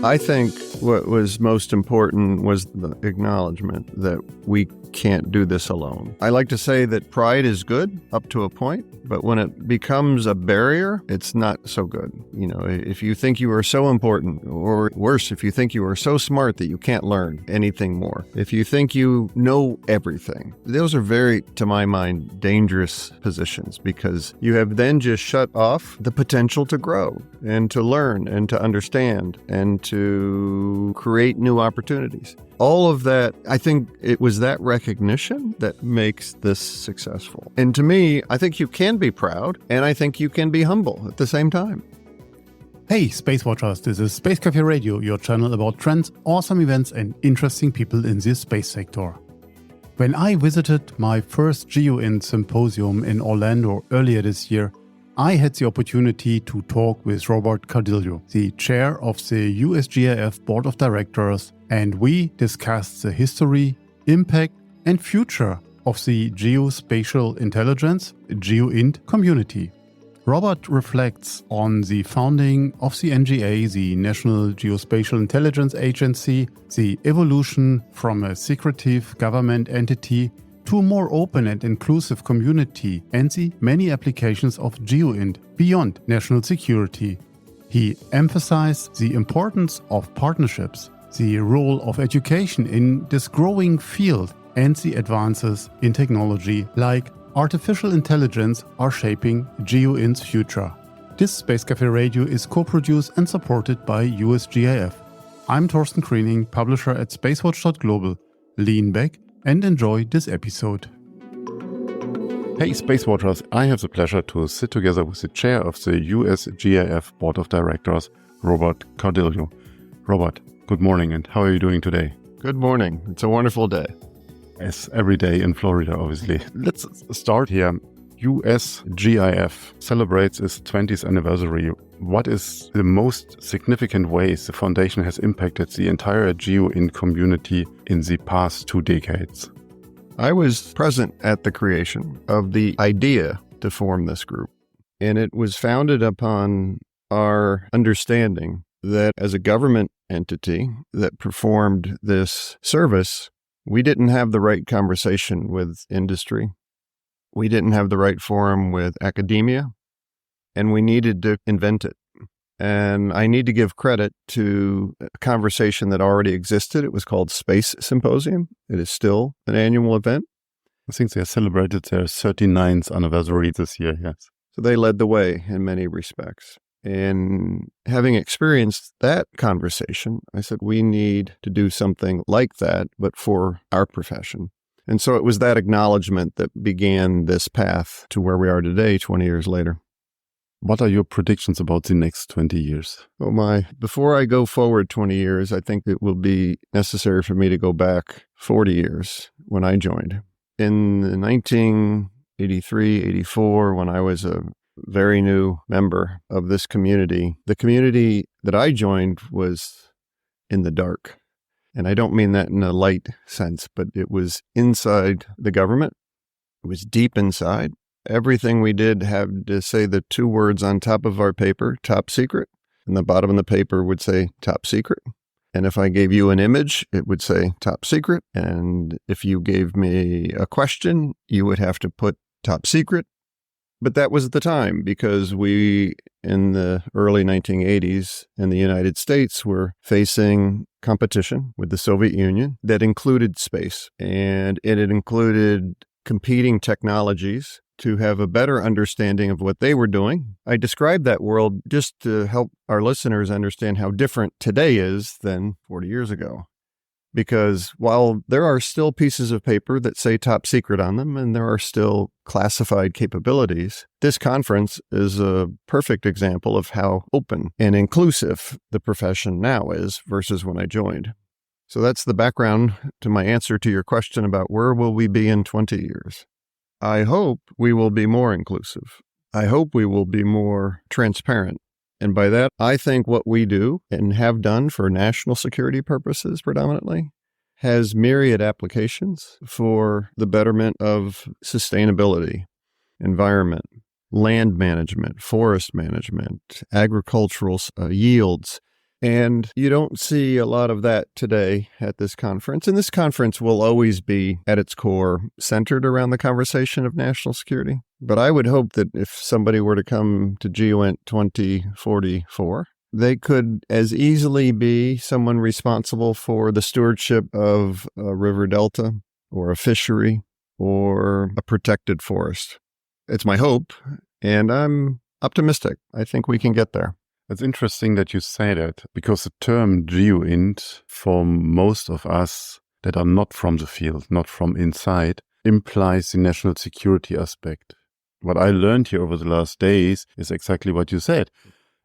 I think what was most important was the acknowledgement that we can't do this alone. I like to say that pride is good up to a point, but when it becomes a barrier, it's not so good. You know, if you think you are so important, or worse, if you think you are so smart that you can't learn anything more, if you think you know everything, those are very, to my mind, dangerous positions, because you have then just shut off the potential to grow and to learn and to understand and to create new opportunities. All of that, I think it was that recognition that makes this successful. And to me, I think you can be proud and I think you can be humble at the same time. Hey, SpaceWatchers, this is Space Café Radio, your channel about trends, awesome events and interesting people in the space sector. When I visited my first GEOINT symposium in Orlando earlier this year, I had the opportunity to talk with Robert Cardillo, the chair of the USGIF Board of Directors, and we discussed the history, impact, and future of the Geospatial Intelligence GEOINT community. Robert reflects on the founding of the NGA, the National Geospatial Intelligence Agency, the evolution from a secretive government entity to a more open and inclusive community, and the many applications of GEOINT beyond national security. He emphasized the importance of partnerships, the role of education in this growing field, and the advances in technology like artificial intelligence are shaping GEOINT's future. This Space Café Radio is co-produced and supported by USGIF. I'm Thorsten Kriening, publisher at SpaceWatch.Global. Lean back and enjoy this episode. Hey SpaceWatchers, I have the pleasure to sit together with the chair of the USGIF Board of Directors, Robert Cardillo. Robert, good morning, and how are you doing today? Good morning. It's a wonderful day. As every day in Florida, obviously. Let's start here. USGIF celebrates its 20th anniversary. What is the most significant ways the foundation has impacted the entire GEOINT community in the past 2 decades? I was present at the creation of the idea to form this group, and it was founded upon our understanding that as a government entity that performed this service, we didn't have the right conversation with industry. We didn't have the right forum with academia, and we needed to invent it. And I need to give credit to a conversation that already existed. It was called Space Symposium. It is still an annual event. I think they celebrated their 39th anniversary this year, yes. So they led the way in many respects. And having experienced that conversation, I said, we need to do something like that, but for our profession. And so it was that acknowledgement that began this path to where we are today, 20 years later. What are your predictions about the next 20 years? Oh my, before I go forward 20 years, I think it will be necessary for me to go back 40 years when I joined. In 1983, 84, when I was a very new member of this community, the community that I joined was in the dark. And I don't mean that in a light sense, but it was inside the government. It was deep inside. Everything we did had to say the 2 words on top of our paper, top secret, and the bottom of the paper would say top secret. And if I gave you an image, it would say top secret. And if you gave me a question, you would have to put top secret. But that was the time, because we, in the early 1980s in the United States, were facing competition with the Soviet Union that included space. And it included competing technologies to have a better understanding of what they were doing. I described that world just to help our listeners understand how different today is than 40 years ago. Because while there are still pieces of paper that say top secret on them, and there are still classified capabilities, this conference is a perfect example of how open and inclusive the profession now is versus when I joined. So that's the background to my answer to your question about where will we be in 20 years. I hope we will be more inclusive. I hope we will be more transparent. And by that, I think what we do and have done for national security purposes predominantly has myriad applications for the betterment of sustainability, environment, land management, forest management, agricultural yields, And you don't see a lot of that today at this conference. And this conference will always be, at its core, centered around the conversation of national security. But I would hope that if somebody were to come to GEOINT 2044, they could as easily be someone responsible for the stewardship of a river delta or a fishery or a protected forest. It's my hope, and I'm optimistic. I think we can get there. It's interesting that you say that, because the term GEOINT, for most of us that are not from the field, not from inside, implies the national security aspect. What I learned here over the last days is exactly what you said.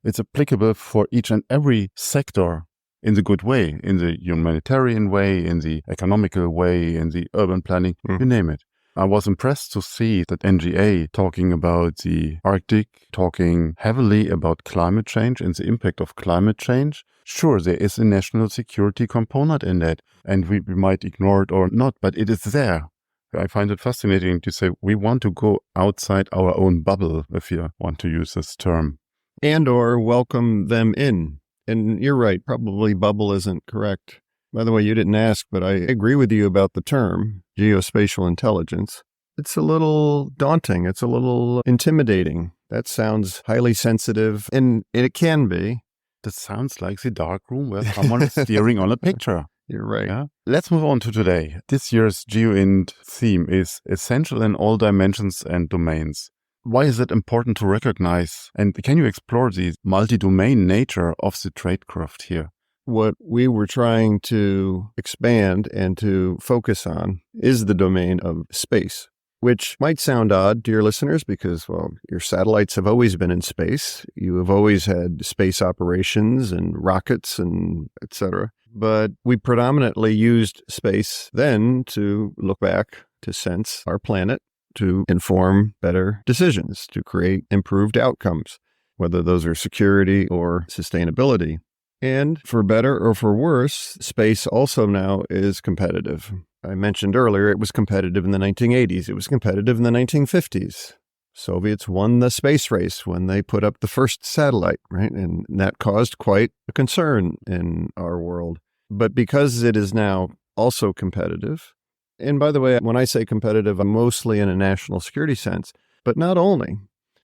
It's applicable for each and every sector in the good way, in the humanitarian way, in the economical way, in the urban planning, you name it. I was impressed to see that NGA talking about the Arctic, talking heavily about climate change and the impact of climate change. Sure, there is a national security component in that, and we might ignore it or not, but it is there. I find it fascinating to say we want to go outside our own bubble, if you want to use this term. And or welcome them in. And you're right, probably bubble isn't correct. By the way, you didn't ask, but I agree with you about the term, geospatial intelligence. It's a little daunting. It's a little intimidating. That sounds highly sensitive, and it can be. That sounds like the dark room where someone is steering on a picture. You're right. Yeah? Let's move on to today. This year's GEOINT theme is essential in all dimensions and domains. Why is it important to recognize, and can you explore the multi-domain nature of the tradecraft here? What we were trying to expand and to focus on is the domain of space, which might sound odd to your listeners because, well, your satellites have always been in space. You have always had space operations and rockets and et cetera. But we predominantly used space then to look back, to sense our planet, to inform better decisions, to create improved outcomes, whether those are security or sustainability. And for better or for worse, space also now is competitive. I mentioned earlier it was competitive in the 1980s. It was competitive in the 1950s. Soviets won the space race when they put up the first satellite, right? And that caused quite a concern in our world. But because it is now also competitive, and by the way, when I say competitive, I'm mostly in a national security sense, but not only.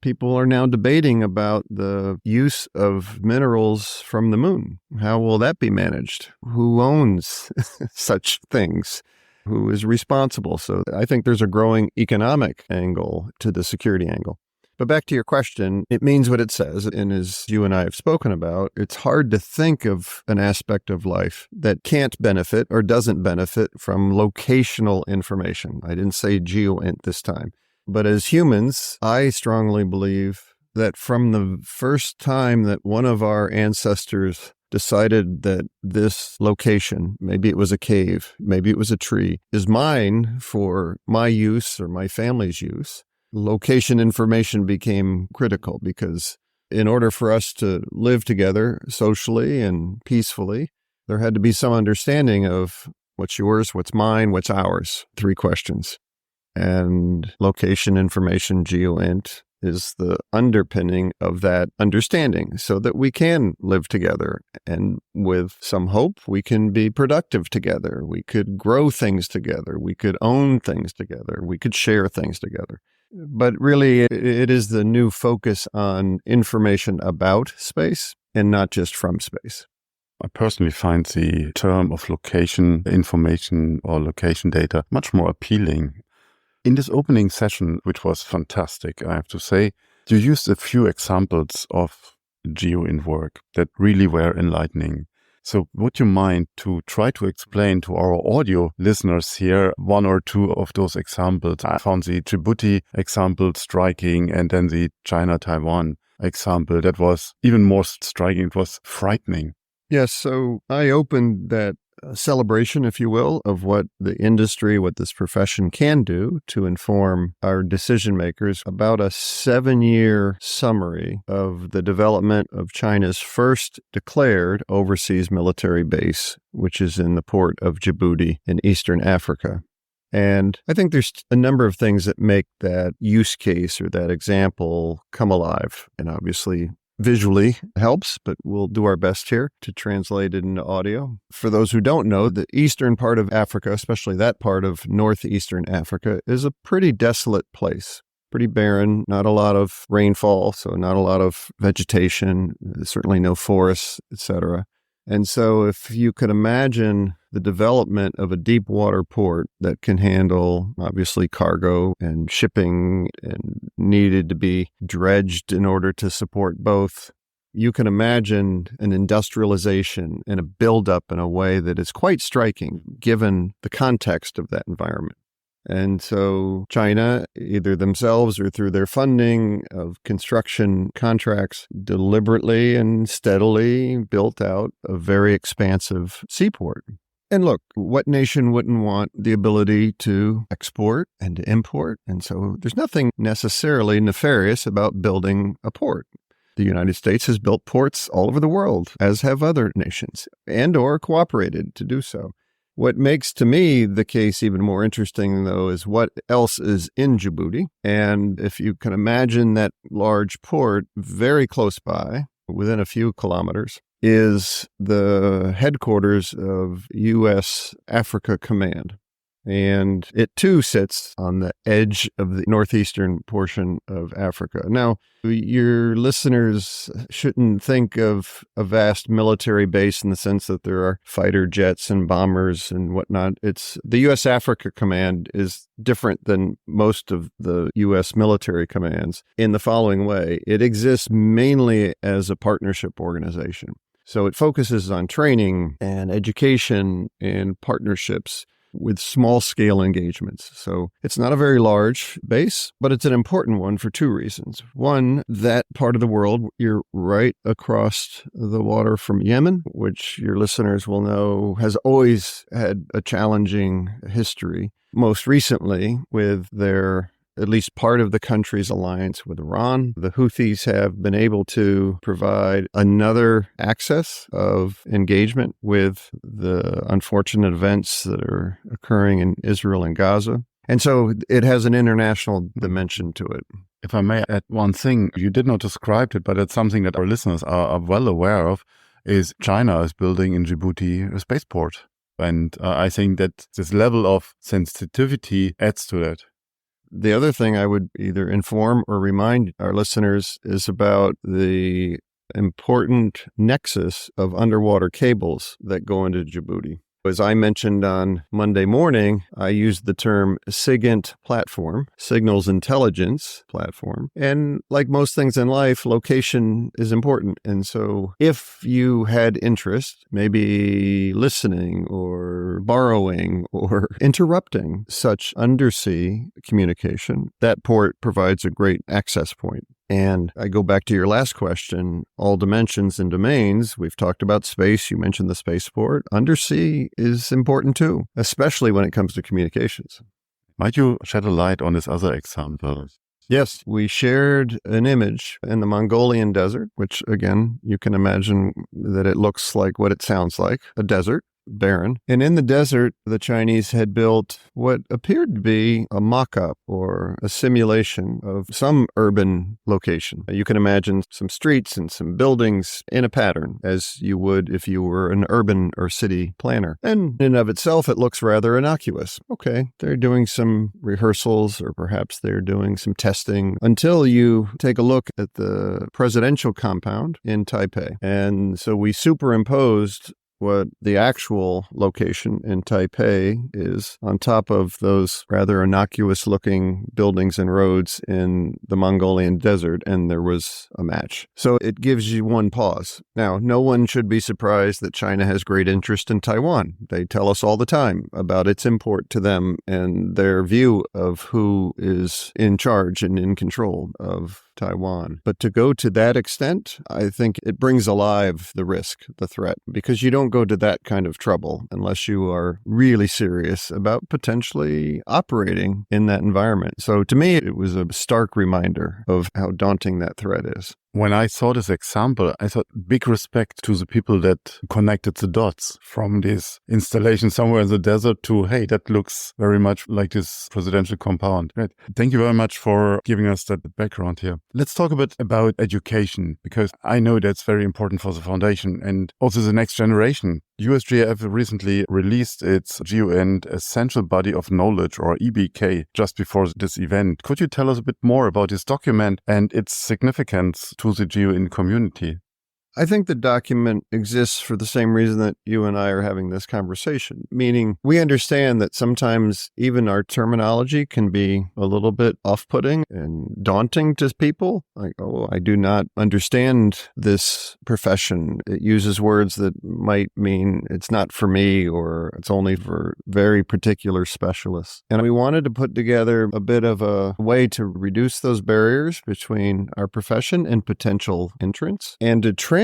People are now debating about the use of minerals from the moon. How will that be managed? Who owns such things? Who is responsible? So I think there's a growing economic angle to the security angle. But back to your question, it means what it says. And as you and I have spoken about, it's hard to think of an aspect of life that can't benefit or doesn't benefit from locational information. I didn't say GEOINT this time. But as humans, I strongly believe that from the first time that one of our ancestors decided that this location, maybe it was a cave, maybe it was a tree, is mine for my use or my family's use, location information became critical because in order for us to live together socially and peacefully, there had to be some understanding of what's yours, what's mine, what's ours. 3 questions. And location information, GEOINT, is the underpinning of that understanding so that we can live together. And with some hope, we can be productive together. We could grow things together. We could own things together. We could share things together. But really, it is the new focus on information about space and not just from space. I personally find the term of location information or location data much more appealing. In this opening session, which was fantastic, I have to say, you used a few examples of GEOINT work that really were enlightening. So would you mind to try to explain to our audio listeners here 1 or 2 of those examples? I found the Djibouti example striking, and then the China-Taiwan example that was even more striking. It was frightening. Yes, so I opened that celebration, if you will, of what the industry, what this profession can do to inform our decision makers about a 7-year summary of the development of China's first declared overseas military base, which is in the port of Djibouti in Eastern Africa. And I think there's a number of things that make that use case or that example come alive. And obviously, visually helps, but we'll do our best here to translate it into audio. For those who don't know, the eastern part of Africa, especially that part of northeastern Africa, is a pretty desolate place. Pretty barren, not a lot of rainfall, so not a lot of vegetation, certainly no forests, etc. And so if you could imagine the development of a deep water port that can handle, obviously, cargo and shipping and needed to be dredged in order to support both, you can imagine an industrialization and a buildup in a way that is quite striking given the context of that environment. And so China, either themselves or through their funding of construction contracts, deliberately and steadily built out a very expansive seaport. And look, what nation wouldn't want the ability to export and to import? And so there's nothing necessarily nefarious about building a port. The United States has built ports all over the world, as have other nations, and or cooperated to do so. What makes, to me, the case even more interesting, though, is what else is in Djibouti. And if you can imagine that large port very close by, within a few kilometers, is the headquarters of U.S. Africa Command. And it, too, sits on the edge of the northeastern portion of Africa. Now, your listeners shouldn't think of a vast military base in the sense that there are fighter jets and bombers and whatnot. It's the U.S. Africa Command is different than most of the U.S. military commands in the following way. It exists mainly as a partnership organization. So it focuses on training and education and partnerships with small-scale engagements. So it's not a very large base, but it's an important one for two reasons. One, that part of the world, you're right across the water from Yemen, which your listeners will know has always had a challenging history. Most recently, with their at least part of the country's alliance with Iran, the Houthis have been able to provide another access of engagement with the unfortunate events that are occurring in Israel and Gaza. And so it has an international dimension to it. If I may add one thing, you did not describe it, but it's something that our listeners are well aware of, is China is building in Djibouti a spaceport. And I think that this level of sensitivity adds to that. The other thing I would either inform or remind our listeners is about the important nexus of underwater cables that go into Djibouti. As I mentioned on Monday morning, I used the term SIGINT platform, Signals Intelligence Platform. And like most things in life, location is important. And so if you had interest, maybe listening or borrowing or interrupting such undersea communication, that port provides a great access point. And I go back to your last question, all dimensions and domains. We've talked about space. You mentioned the spaceport. Undersea is important too, especially when it comes to communications. Might you shed a light on this other example? Yes, we shared an image in the Mongolian desert, which again, you can imagine that it looks like what it sounds like, a desert. Barren. And in the desert, the Chinese had built what appeared to be a mock-up or a simulation of some urban location. You can imagine some streets and some buildings in a pattern, as you would if you were an urban or city planner. And in and of itself, it looks rather innocuous. Okay, they're doing some rehearsals or perhaps they're doing some testing until you take a look at the presidential compound in Taipei. And so we superimposed what the actual location in Taipei is on top of those rather innocuous-looking buildings and roads in the Mongolian desert, and there was a match. So it gives you one pause. Now, no one should be surprised that China has great interest in Taiwan. They tell us all the time about its import to them and their view of who is in charge and in control of Taiwan. But to go to that extent, I think it brings alive the risk, the threat, because you don't go to that kind of trouble unless you are really serious about potentially operating in that environment. So to me, it was a stark reminder of how daunting that threat is. When I saw this example, I thought big respect to the people that connected the dots from this installation somewhere in the desert to, hey, that looks very much like this presidential compound. Great. Thank you very much for giving us that background here. Let's talk a bit about education, because I know that's very important for the foundation and also the next generation. USGIF recently released its GEOINT Essential Body of Knowledge, or EBK, just before this event. Could you tell us a bit more about this document and its significance to the GEOINT community? I think the document exists for the same reason that you and I are having this conversation, meaning we understand that sometimes even our terminology can be a little bit off-putting and daunting to people. Like, oh, I do not understand this profession. It uses words that might mean it's not for me or it's only for very particular specialists. And we wanted to put together a bit of a way to reduce those barriers between our profession and potential entrants, and to translate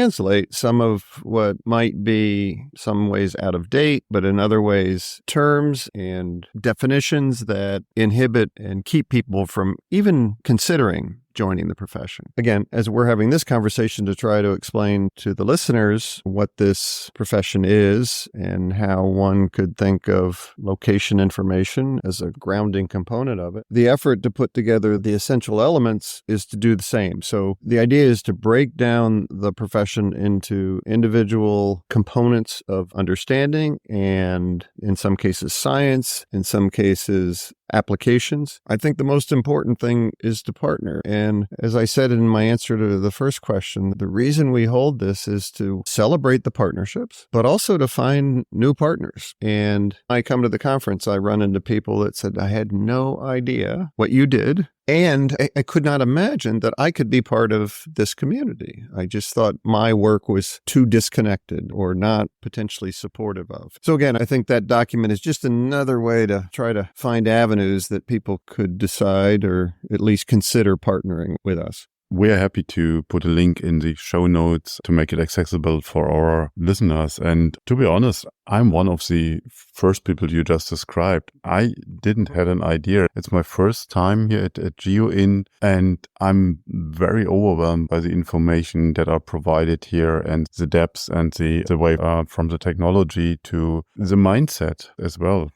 some of what might be some ways out of date, but in other ways terms and definitions that inhibit and keep people from even considering joining the profession. Again, as we're having this conversation to try to explain to the listeners what this profession is and how one could think of location information as a grounding component of it, the effort to put together the essential elements is to do the same. So the idea is to break down the profession into individual components of understanding and, in some cases, science, in some cases, applications. I think the most important thing is to partner. And as I said in my answer to the first question, the reason we hold this is to celebrate the partnerships, but also to find new partners. And I come to the conference, I run into people that said, I had no idea what you did. And I could not imagine that I could be part of this community. I just thought my work was too disconnected or not potentially supportive of. So again, I think that document is just another way to try to find avenues that people could decide or at least consider partnering with us. We're happy to put a link in the show notes to make it accessible for our listeners. And to be honest, I'm one of the first people you just described. I didn't have an idea. It's my first time here at GEOINT, and I'm very overwhelmed by the information that are provided here and the depths and the way from the technology to the mindset as well.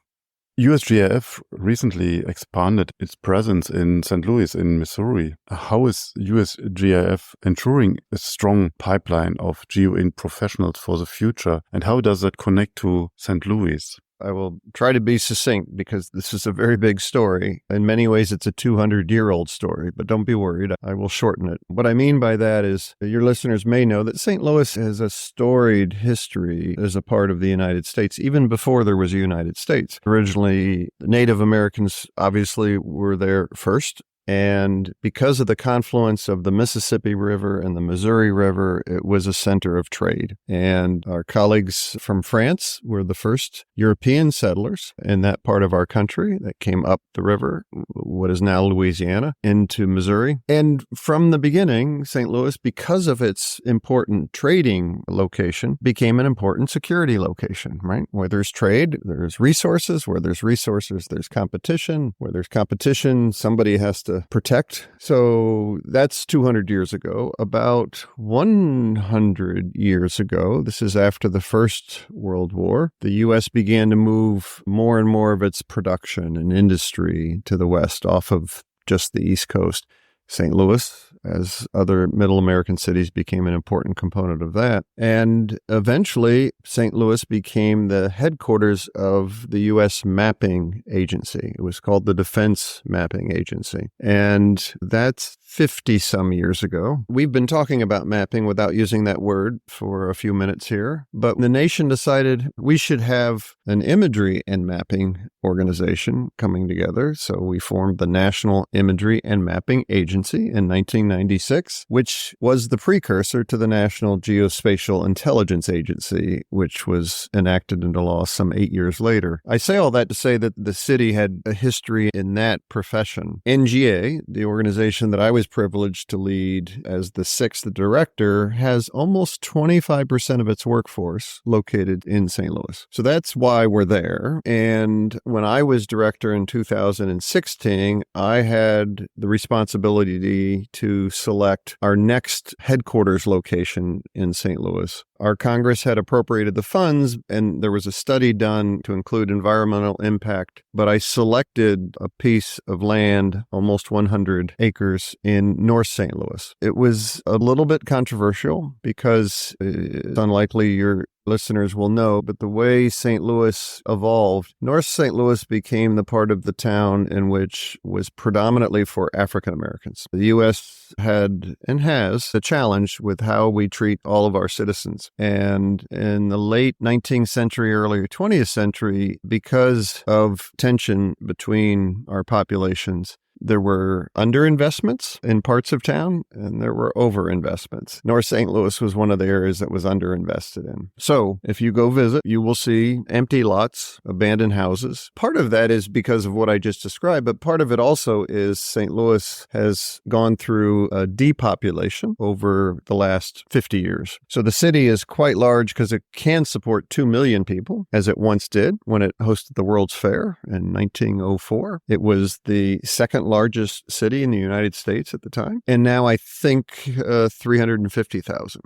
USGIF recently expanded its presence in St. Louis in Missouri. How is USGIF ensuring a strong pipeline of GEOINT professionals for the future, and how does that connect to St. Louis? I will try to be succinct because this is a very big story. In many ways, it's a 200-year-old story, but don't be worried. I will shorten it. What I mean by that is your listeners may know that St. Louis has a storied history as a part of the United States, even before there was a United States. Originally, the Native Americans obviously were there first. And because of the confluence of the Mississippi River and the Missouri River, it was a center of trade. And our colleagues from France were the first European settlers in that part of our country that came up the river, what is now Louisiana, into Missouri. And from the beginning, St. Louis, because of its important trading location, became an important security location, right? Where there's trade, there's resources. Where there's resources, there's competition. Where there's competition, somebody has to protect. So that's 200 years ago. About 100 years ago, this is after the First World War, the U.S. began to move more and more of its production and industry to the west off of just the East Coast. St. Louis, as other middle American cities, became an important component of that. And eventually, St. Louis became the headquarters of the U.S. Mapping Agency. It was called the Defense Mapping Agency. And that's 50-some years ago. We've been talking about mapping without using that word for a few minutes here. But the nation decided we should have an imagery and mapping organization coming together. So we formed the National Imagery and Mapping Agency in 1996, which was the precursor to the National Geospatial Intelligence Agency, which was enacted into law some 8 years later. I say all that to say that the city had a history in that profession. NGA, the organization that I was privileged to lead as the 6th director, has almost 25% of its workforce located in St. Louis. So that's why we're there. And when I was director in 2016, I had the responsibility to to select our next headquarters location in St. Louis. Our Congress had appropriated the funds, and there was a study done to include environmental impact, but I selected a piece of land, almost 100 acres, in North St. Louis. It was a little bit controversial because it's unlikely your listeners will know, but the way St. Louis evolved, North St. Louis became the part of the town in which was predominantly for African Americans. The U.S. had and has a challenge with how we treat all of our citizens. And in the late 19th century, early 20th century, because of tension between our populations, there were underinvestments in parts of town, and there were overinvestments. North St. Louis was one of the areas that was underinvested in. So if you go visit, you will see empty lots, abandoned houses. Part of that is because of what I just described, but part of it also is St. Louis has gone through a depopulation over the last 50 years. So the city is quite large because it can support 2 million people, as it once did when it hosted the World's Fair in 1904. It was the second largest city in the United States at the time. And now I think 350,000.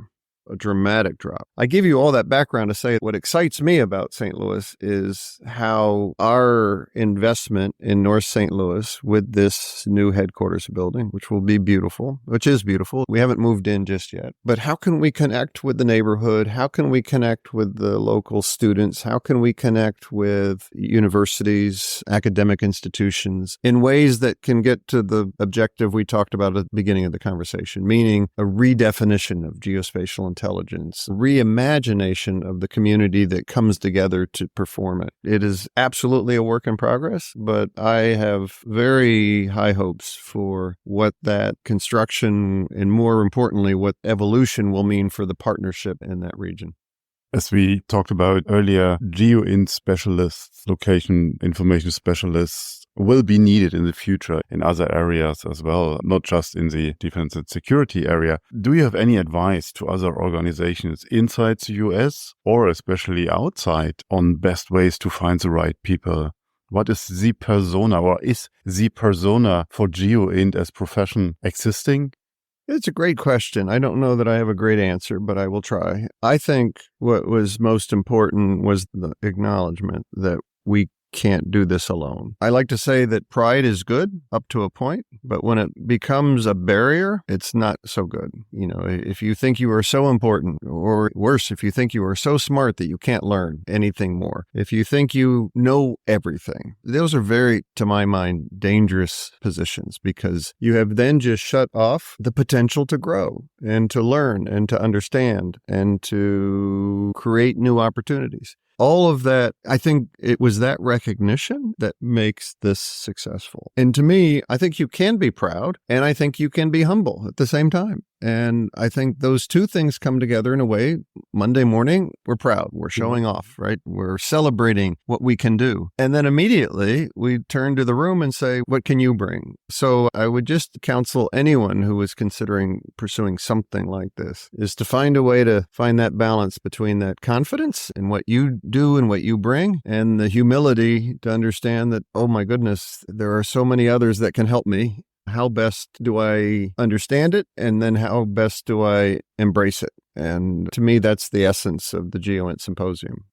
A dramatic drop. I give you all that background to say what excites me about St. Louis is how our investment in North St. Louis with this new headquarters building, which will be beautiful, which is beautiful. We haven't moved in just yet. But how can we connect with the neighborhood? How can we connect with the local students? How can we connect with universities, academic institutions in ways that can get to the objective we talked about at the beginning of the conversation, meaning a redefinition of geospatial intelligence, reimagination of the community that comes together to perform it. It is absolutely a work in progress, but I have very high hopes for what that construction and, more importantly, what evolution will mean for the partnership in that region. As we talked about earlier, GEOINT specialists, location information specialists, will be needed in the future in other areas as well, not just in the defense and security area. Do you have any advice to other organizations inside the US or especially outside on best ways to find the right people? What is the persona, or is the persona for GEOINT as profession existing? It's a great question. I don't know that I have a great answer, but I will try. I think what was most important was the acknowledgement that we can't do this alone. I like to say that pride is good up to a point, but when it becomes a barrier, it's not so good. You know, if you think you are so important, or worse, if you think you are so smart that you can't learn anything more, if you think you know everything, those are very, to my mind, dangerous positions, because you have then just shut off the potential to grow and to learn and to understand and to create new opportunities. All of that, I think it was that recognition that makes this successful. And to me, I think you can be proud and I think you can be humble at the same time. And I think those two things come together in a way. Monday morning, we're proud. We're showing off, right? We're celebrating what we can do. And then immediately we turn to the room and say, what can you bring? So I would just counsel anyone who is considering pursuing something like this is to find a way to find that balance between that confidence in what you do and what you bring, and the humility to understand that, oh my goodness, there are so many others that can help me. How best do I understand it? And then how best do I embrace it? And to me, that's the essence of the GEOINT Symposium.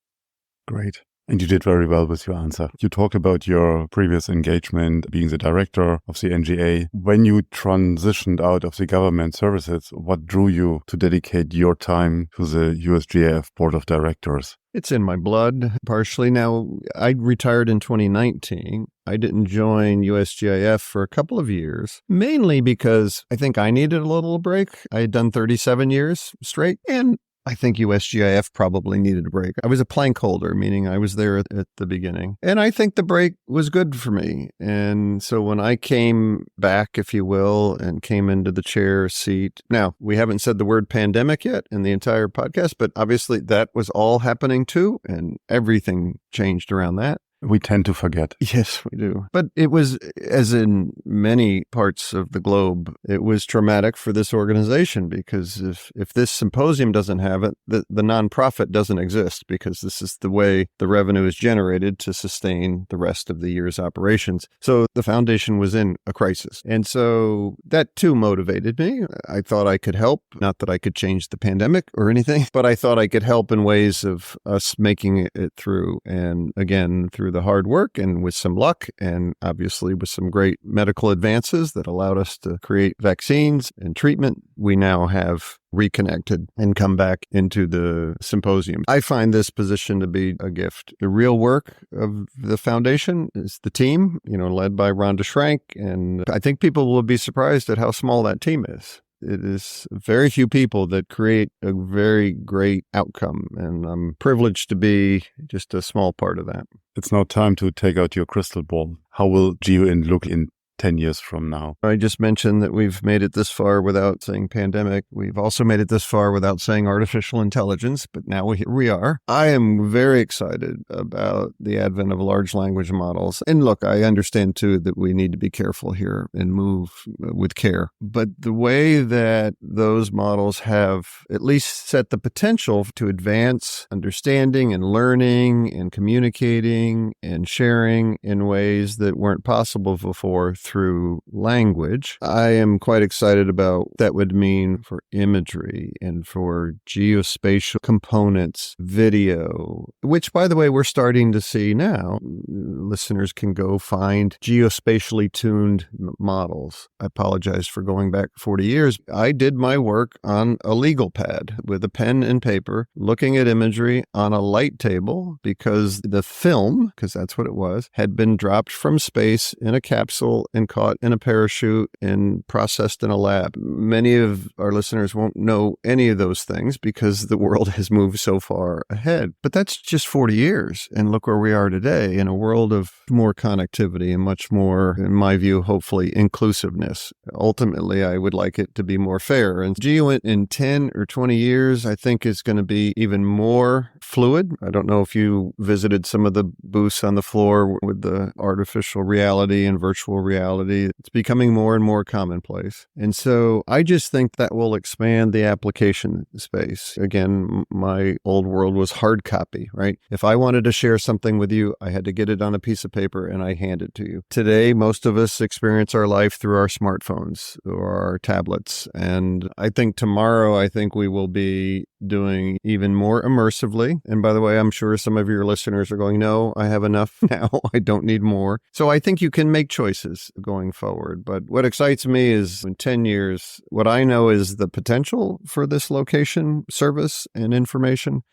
Great. And you did very well with your answer. You talked about your previous engagement being the director of the NGA. When you transitioned out of the government services, what drew you to dedicate your time to the USGIF Board of Directors? It's in my blood, partially. Now, I retired in 2019. I didn't join USGIF for a couple of years, mainly because I think I needed a little break. I had done 37 years straight, and I think USGIF probably needed a break. I was a plank holder, meaning I was there at the beginning. And I think the break was good for me. And so when I came back, if you will, and came into the chair seat, now we haven't said the word pandemic yet in the entire podcast, but obviously that was all happening too. And everything changed around that. we tend to forget. Yes, we do. But it was, as in many parts of the globe, it was traumatic for this organization because if this symposium doesn't have it, the nonprofit doesn't exist because this is the way the revenue is generated to sustain the rest of the year's operations. So the foundation was in a crisis. And so that too motivated me. I thought I could help, not that I could change the pandemic or anything, but I thought I could help in ways of us making it through. And again, through the hard work and with some luck and obviously with some great medical advances that allowed us to create vaccines and treatment, we now have reconnected and come back into the symposium. I find this position to be a gift. The real work of the foundation is the team, led by Rhonda Schrank. And I think people will be surprised at how small that team is. It is very few people that create a very great outcome, and I'm privileged to be just a small part of that. It's now time to take out your crystal ball. How will GEOINT look in 10 years from now? I just mentioned that we've made it this far without saying pandemic. We've also made it this far without saying artificial intelligence, but now here we are. I am very excited about the advent of large language models. And look, I understand too that we need to be careful here and move with care. But the way that those models have at least set the potential to advance understanding and learning and communicating and sharing in ways that weren't possible before through language, I am quite excited about what that would mean for imagery and for geospatial components, video, which, by the way, we're starting to see now. Listeners can go find geospatially tuned models. I apologize for going back 40 years. I did my work on a legal pad with a pen and paper, looking at imagery on a light table because the film, because that's what it was, had been dropped from space in a capsule and caught in a parachute and processed in a lab. Many of our listeners won't know any of those things because the world has moved so far ahead. But that's just 40 years. And look where we are today in a world of more connectivity and much more, in my view, hopefully inclusiveness. Ultimately, I would like it to be more fair. And GEOINT in 10 or 20 years, I think is going to be even more fluid. I don't know if you visited some of the booths on the floor with the artificial reality and virtual reality. It's becoming more and more commonplace. And so I just think that will expand the application space. Again, my old world was hard copy, right? If I wanted to share something with you, I had to get it on a piece of paper and I hand it to you. Today, most of us experience our life through our smartphones or our tablets. And I think tomorrow, we will be doing even more immersively. And by the way, I'm sure some of your listeners are going, no, I have enough now. I don't need more. So I think you can make choices going forward. But what excites me is in 10 years, what I know is the potential for this location, service, and information.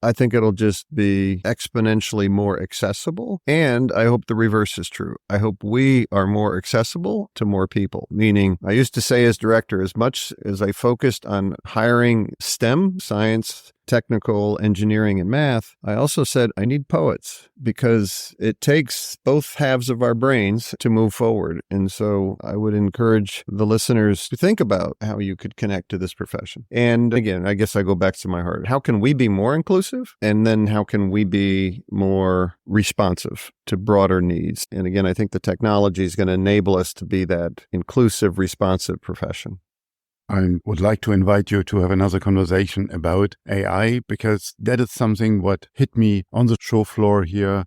I think it'll just be exponentially more accessible. And I hope the reverse is true. I hope we are more accessible to more people. Meaning, I used to say as director, as much as I focused on hiring STEM, science, technical, engineering, and math, I also said I need poets because it takes both halves of our brains to move forward. And so I would encourage the listeners to think about how you could connect to this profession. And again, I guess I go back to my heart. How can we be more inclusive? And then how can we be more responsive to broader needs? And again, I think the technology is going to enable us to be that inclusive, responsive profession. I would like to invite you to have another conversation about AI, because that is something what hit me on the show floor here.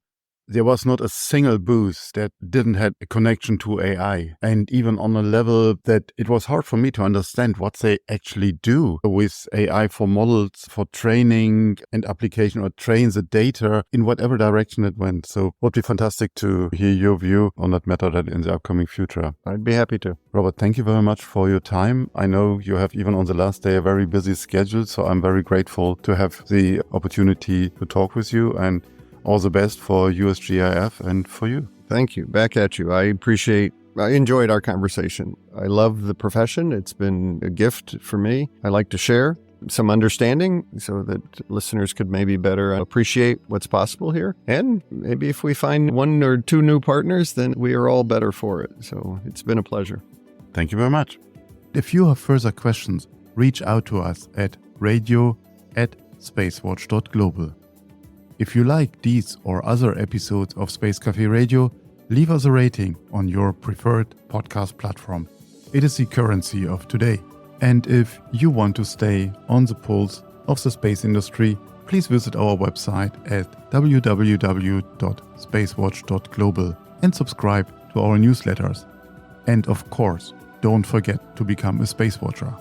There was not a single booth that didn't have a connection to AI. And even on a level that it was hard for me to understand what they actually do with AI for models, for training and application, or train the data in whatever direction it went. So it would be fantastic to hear your view on that matter that in the upcoming future. I'd be happy to. Robert, thank you very much for your time. I know you have, even on the last day, a very busy schedule. So I'm very grateful to have the opportunity to talk with you, and all the best for USGIF and for you. Thank you. Back at you. I enjoyed our conversation. I love the profession. It's been a gift for me. I like to share some understanding so that listeners could maybe better appreciate what's possible here. And maybe if we find one or two new partners, then we are all better for it. So it's been a pleasure. Thank you very much. If you have further questions, reach out to us at radio@SpaceWatch.Global. If you like these or other episodes of Space Café Radio, leave us a rating on your preferred podcast platform. It is the currency of today. And if you want to stay on the pulse of the space industry, please visit our website at www.SpaceWatch.Global and subscribe to our newsletters. And of course, don't forget to become a Space Watcher.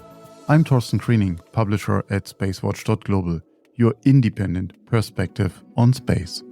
I'm Thorsten Kriening, publisher at SpaceWatch.Global, your independent perspective on space.